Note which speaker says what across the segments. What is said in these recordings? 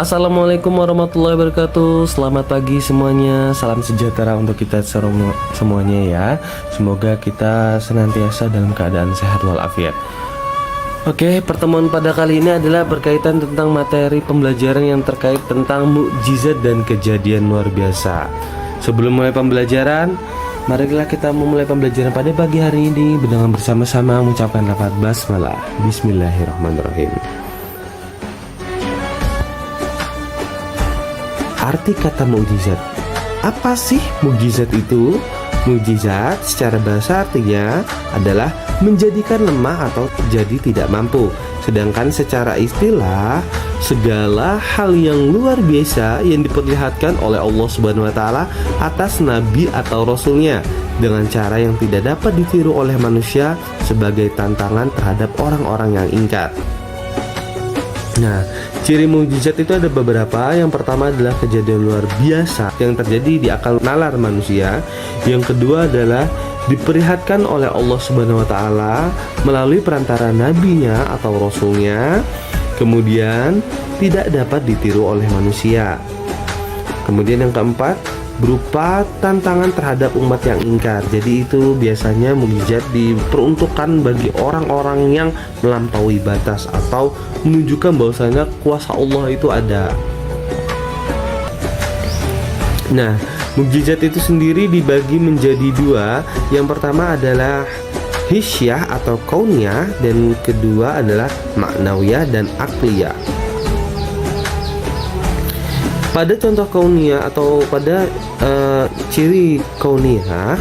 Speaker 1: Assalamualaikum warahmatullahi wabarakatuh. Selamat pagi semuanya. Salam sejahtera untuk kita semuanya ya. Semoga kita senantiasa dalam keadaan sehat walafiat. Oke, pertemuan pada kali ini adalah berkaitan tentang materi pembelajaran yang terkait tentang mukjizat dan kejadian luar biasa. Sebelum mulai pembelajaran, marilah kita memulai pembelajaran pada pagi hari ini dengan bersama-sama mengucapkan lafaz basmalah. Bismillahirrahmanirrahim. Arti kata mukjizat. Apa sih mukjizat itu? Mukjizat secara bahasa artinya adalah menjadikan lemah atau jadi tidak mampu. Sedangkan secara istilah, segala hal yang luar biasa yang diperlihatkan oleh Allah Subhanahu wa taala atas nabi atau rasulnya dengan cara yang tidak dapat ditiru oleh manusia sebagai tantangan terhadap orang-orang yang ingkar. Nah, ciri mukjizat itu ada beberapa. Yang pertama adalah kejadian luar biasa yang terjadi di akal nalar manusia. Yang kedua adalah diperlihatkan oleh Allah Subhanahu wa taala melalui perantara nabinya atau rasulnya, kemudian tidak dapat ditiru oleh manusia. Kemudian yang keempat, berupa tantangan terhadap umat yang ingkar. Jadi itu biasanya mukjizat diperuntukkan bagi orang-orang yang melampaui batas atau menunjukkan bahwasanya kuasa Allah itu ada. Nah, mukjizat itu sendiri dibagi menjadi dua. Yang pertama adalah hisyah atau kauniyah, dan kedua adalah maknawiyah dan akliyah. Pada contoh kauniyah atau pada ciri kauniyah,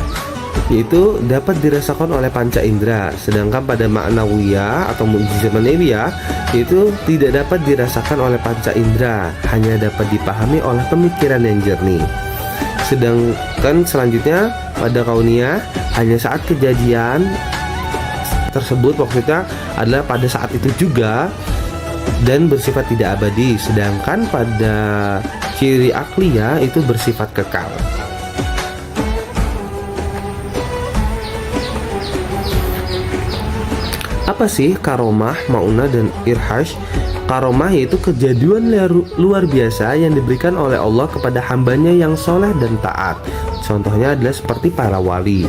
Speaker 1: yaitu dapat dirasakan oleh panca indera. Sedangkan pada ma'nawiyah atau mukjizat manawiyah itu tidak dapat dirasakan oleh panca indera, hanya dapat dipahami oleh pemikiran yang jernih. Sedangkan selanjutnya pada kauniyah, hanya saat kejadian tersebut maksudnya adalah pada saat itu juga dan bersifat tidak abadi. Sedangkan pada ciri akliyah itu bersifat kekal. Apa sih karomah, maunah, dan irhash? Karomah yaitu kejadian luar biasa yang diberikan oleh Allah kepada hambanya yang soleh dan taat. Contohnya adalah seperti para wali.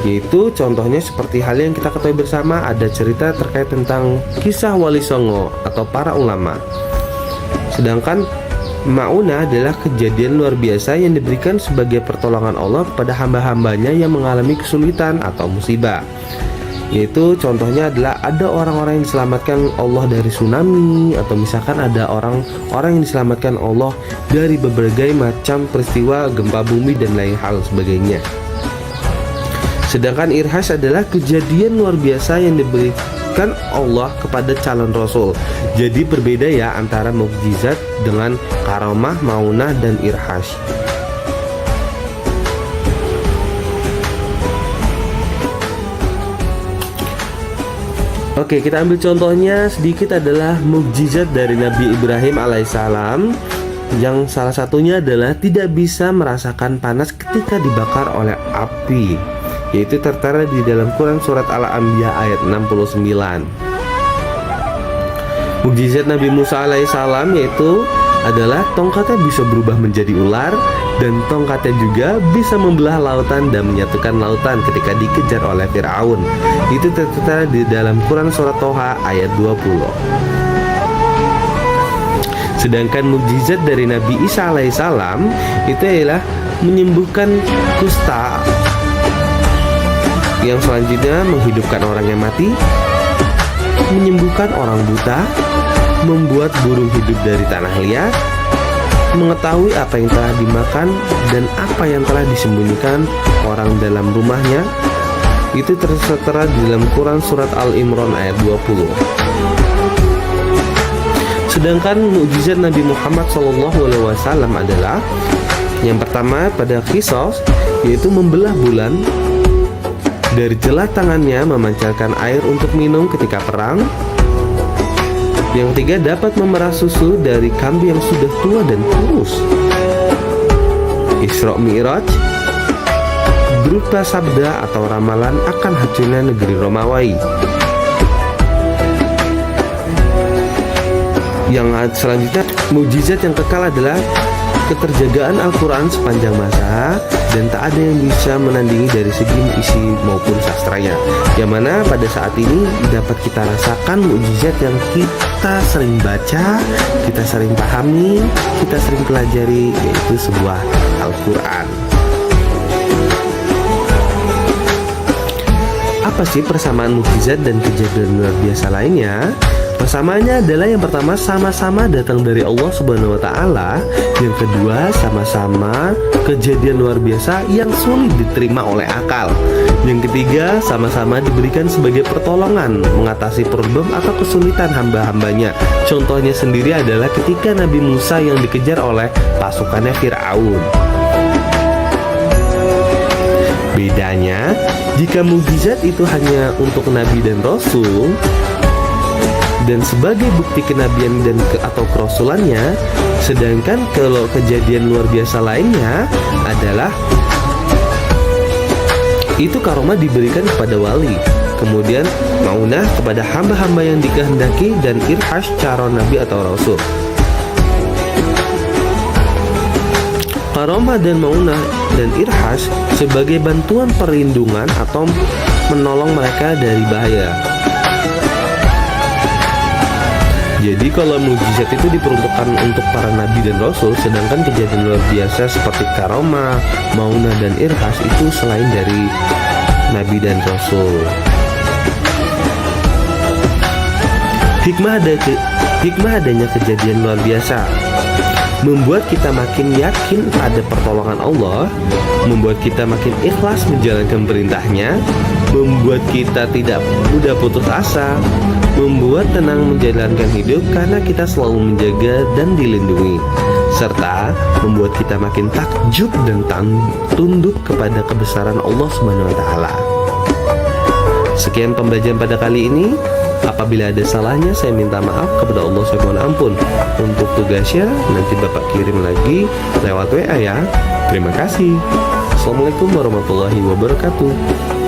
Speaker 1: Yaitu contohnya seperti hal yang kita ketahui bersama, ada cerita terkait tentang kisah Wali Songo atau para ulama. Sedangkan maunah adalah kejadian luar biasa yang diberikan sebagai pertolongan Allah kepada hamba-hambanya yang mengalami kesulitan atau musibah. Yaitu contohnya adalah ada orang-orang yang diselamatkan Allah dari tsunami, atau misalkan ada orang-orang yang diselamatkan Allah dari berbagai macam peristiwa gempa bumi dan lain hal sebagainya. Sedangkan irhas adalah kejadian luar biasa yang diberikan Allah kepada calon rasul. Jadi berbeda ya antara mukjizat dengan karomah, maunah, dan irhas. Oke, kita ambil contohnya sedikit adalah mukjizat dari Nabi Ibrahim alaihissalam, yang salah satunya adalah tidak bisa merasakan panas ketika dibakar oleh api, yaitu tertera di dalam Quran surat Al-Anbiya ayat 69. Mukjizat Nabi Musa alaihissalam yaitu adalah tongkatnya bisa berubah menjadi ular, dan tongkatnya juga bisa membelah lautan dan menyatukan lautan ketika dikejar oleh Fir'aun. Itu tertera di dalam Quran surat Toha ayat 20. Sedangkan mukjizat dari Nabi Isa alaihissalam itu adalah menyembuhkan kusta, yang selanjutnya menghidupkan orang yang mati, menyembuhkan orang buta, membuat burung hidup dari tanah liat, mengetahui apa yang telah dimakan dan apa yang telah disembunyikan orang dalam rumahnya. Itu tertera di dalam Quran surat Al-Imran ayat 20. Sedangkan mukjizat Nabi Muhammad SAW adalah yang pertama pada Qisas, yaitu membelah bulan dari celah tangannya, memancarkan air untuk minum ketika perang. Yang ketiga, dapat memerah susu dari kambing yang sudah tua dan kurus. Isra Mi'raj berupa sabda atau ramalan akan hancurnya negeri Romawi. Yang selanjutnya, mukjizat yang kekal adalah keterjagaan Al-Quran sepanjang masa dan tak ada yang bisa menandingi dari segi isi maupun sastranya, yang mana pada saat ini dapat kita rasakan mukjizat yang kita sering baca, kita sering pahami, kita sering pelajari, yaitu sebuah Al-Quran. Apa sih persamaan mukjizat dan kejadian luar biasa lainnya? Persamaannya adalah yang pertama, sama-sama datang dari Allah Subhanahu wa Ta'ala. Yang kedua, sama-sama kejadian luar biasa yang sulit diterima oleh akal. Yang ketiga, sama-sama diberikan sebagai pertolongan mengatasi problem atau kesulitan hamba-hambanya. Contohnya sendiri adalah ketika Nabi Musa yang dikejar oleh pasukannya Fir'aun. Bedanya, jika mukjizat itu hanya untuk Nabi dan Rasul, dan sebagai bukti kenabian dan atau kerasulannya, sedangkan kalau kejadian luar biasa lainnya adalah itu karomah diberikan kepada wali, kemudian maunah kepada hamba-hamba yang dikehendaki, dan irhash cara nabi atau rasul. Karomah dan maunah dan irhash sebagai bantuan perlindungan atau menolong mereka dari bahaya. Jadi kalau mukjizat itu diperuntukkan untuk para nabi dan rasul, sedangkan kejadian luar biasa seperti karomah, maunah dan irhas itu selain dari nabi dan rasul. Hikmah adanya kejadian luar biasa membuat kita makin yakin pada pertolongan Allah, membuat kita makin ikhlas menjalankan perintahnya, membuat kita tidak mudah putus asa, membuat tenang menjalankan hidup karena kita selalu menjaga dan dilindungi, serta membuat kita makin takjub dan tunduk kepada kebesaran Allah Subhanahu wa Ta'ala. Sekian pembelajaran pada kali ini. Apabila ada salahnya, saya minta maaf kepada Allah, saya mohon ampun. Untuk tugasnya nanti Bapak kirim lagi lewat WA ya. Terima kasih. Assalamualaikum warahmatullahi wabarakatuh.